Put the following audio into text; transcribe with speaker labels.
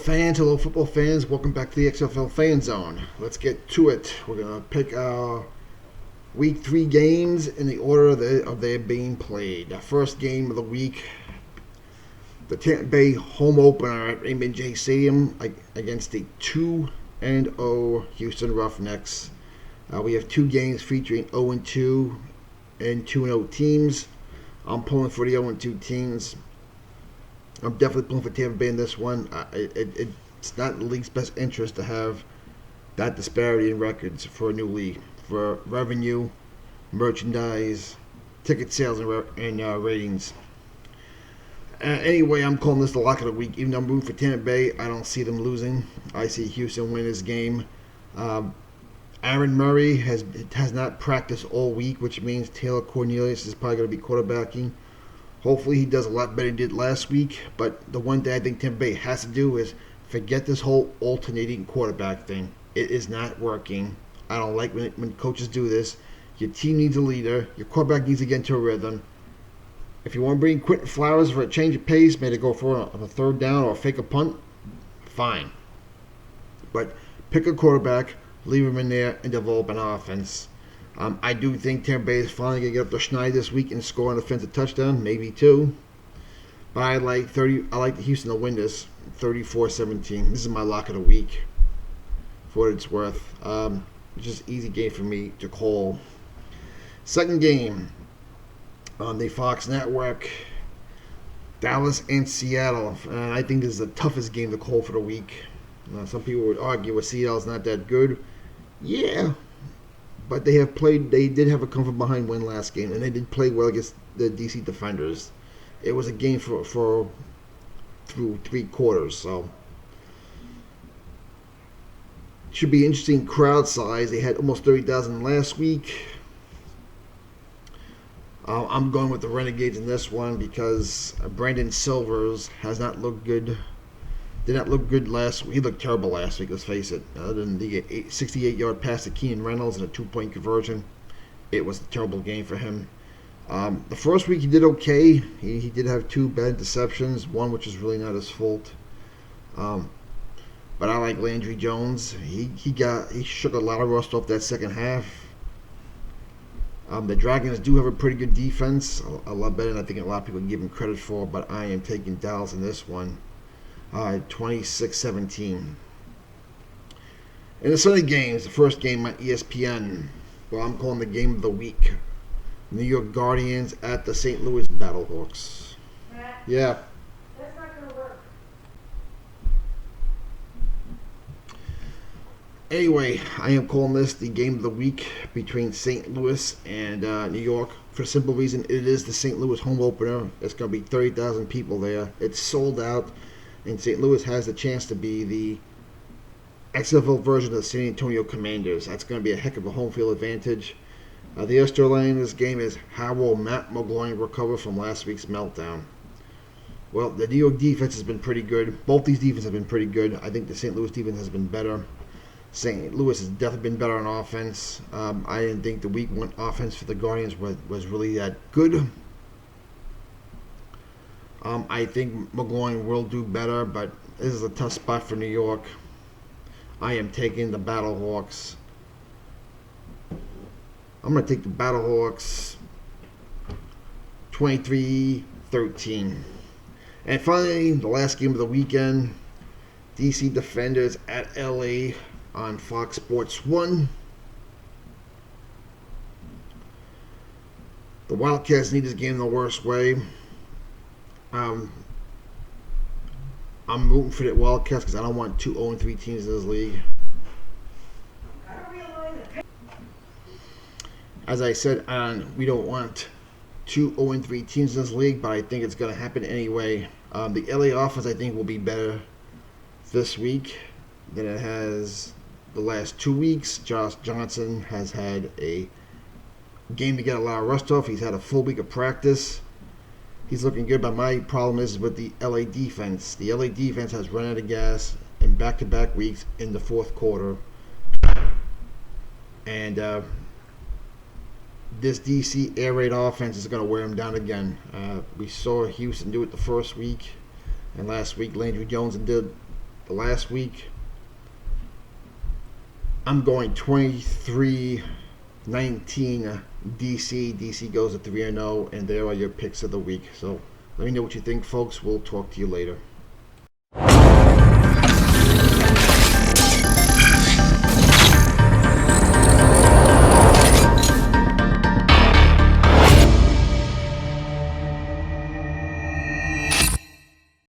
Speaker 1: Hello football fans. Welcome back to the XFL Fan Zone. Let's get to it. We're gonna pick our Week 3 games in the order of their being played. The first game of the week, the Tampa Bay home opener at Raymond J Stadium against the 2-0 Houston Roughnecks. We have two games featuring 0-2 and 2-0 teams. I'm pulling for the 0-2 teams. I'm definitely pulling for Tampa Bay in this one. It's not in the league's best interest to have that disparity in records for a new league. For revenue, merchandise, ticket sales, and ratings. Anyway, I'm calling this the lock of the week. Even though I'm rooting for Tampa Bay, I don't see them losing. I see Houston win this game. Aaron Murray has not practiced all week, which means Taylor Cornelius is probably going to be quarterbacking. Hopefully he does a lot better than he did last week. But the one thing I think Tampa Bay has to do is forget this whole alternating quarterback thing. It is not working. I don't like when coaches do this. Your team needs a leader. Your quarterback needs to get into a rhythm. If you want to bring Quentin Flowers for a change of pace, maybe go for a third down or fake a punt, fine. But pick a quarterback, leave him in there, and develop an offense. I do think Tampa Bay is finally going to get up to Schneid this week and score an offensive touchdown, maybe two. But I like the Houston to win this 34-17. This is my lock of the week, for what it's worth. It's just an easy game for me to call. Second game on the Fox Network, Dallas and Seattle. And I think this is the toughest game to call for the week. Some people would argue with Seattle's not that good. Yeah. But they did have a come from behind win last game, and they did play well against the DC Defenders. It was a game for through three quarters, so should be interesting crowd size. They had almost 30,000 last week. I'm going with the Renegades in this one because Brandon Silvers has not looked good. Did not look good last week. He looked terrible last week, let's face it. Other than the 68-yard pass to Keenan Reynolds and a 2-point conversion, it was a terrible game for him. The first week he did okay. He did have two bad interceptions, one which is really not his fault. But I like Landry Jones. He shook a lot of rust off that second half. The Dragons do have a pretty good defense, a lot better than I think a lot of people give him credit for, but I am taking Dallas in this one. 26-17. In the Sunday games, the first game on ESPN, well, I'm calling the game of the week. New York Guardians at the St. Louis Battlehawks. Yeah.
Speaker 2: That's not going to work.
Speaker 1: Anyway, I am calling this the game of the week between St. Louis and New York for the simple reason it is the St. Louis home opener. It's going to be 30,000 people there. It's sold out. And St. Louis has the chance to be the XFL version of the San Antonio Commanders. That's going to be a heck of a home field advantage. The storyline in this game is how will Matt McGloin recover from last week's meltdown? Well, the New York defense has been pretty good. Both these defenses have been pretty good. I think the St. Louis defense has been better. St. Louis has definitely been better on offense. I didn't think the week one offense for the Guardians was really that good. I think McGloin will do better, but this is a tough spot for New York. I am taking the Battlehawks. I'm going to take the Battlehawks 23-13. And finally, the last game of the weekend, DC Defenders at LA on Fox Sports 1. The Wildcats need this game the worst way. I'm rooting for the Wildcats because I don't want two 0-3 teams in this league. As I said, we don't want two 0-3 teams in this league, but I think it's going to happen anyway. The LA offense, I think, will be better this week than it has the last 2 weeks. Josh Johnson has had a game to get a lot of rust off. He's had a full week of practice. He's looking good, but my problem is with the LA defense. The LA defense has run out of gas in back-to-back weeks in the fourth quarter. And this DC air raid offense is going to wear him down again. We saw Houston do it the first week, and last week Landry Jones did the last week. I'm going 23-19 DC. DC goes at 3-0, and there are your picks of the week. So let me know what you think, folks. We'll talk to you later.